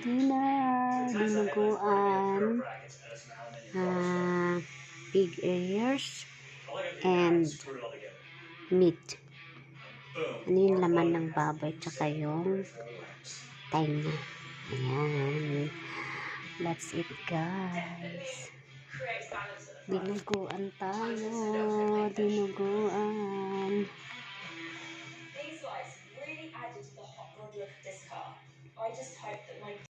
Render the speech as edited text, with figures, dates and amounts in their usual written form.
dinner, dinuguan, pig ears, and meat. Ano yung laman ng baboy, tsaka yung tenga. Ayan. Let's eat, guys. Dinuguan tayo.